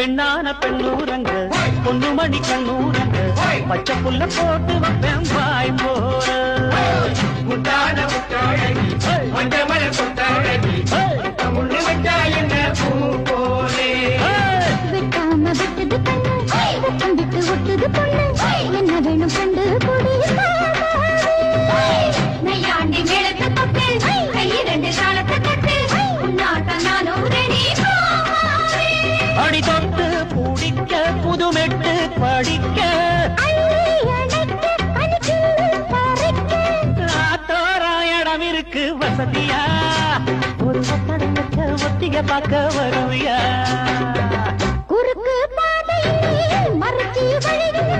பெண்ணான பெண்ணூரங்க பொண்ணு மணி கண்ணூரங்க பச்சை புல்ல போட்டு வைப்பேன் வாய் போற முட்டான முட்டாழகி மஞ்சமல கொட்டாழகி முன்னு வச்சா என்ன பூ போலே வெட்டாம விட்டது கண்ணு வெட்டம் விட்டு ஒட்டுது பொண்ணு என்ன வேணும் கண்டு கொடி நையாண்டி மேளத்தை தொட்டு கை ரெண்டு தாளத்தை தட்டு உன்னாட்டம் நானும் ரெடி அடி தொட்டு பூடிக்க புதுமெட்டு படிக்க தோராயிடம் இருக்கு வசதியா ஒரு ஒத்தடங்க ஒத்திக பார்க்க வருவியா குறுக்கு பாதையில் மறுச்சி வழியில்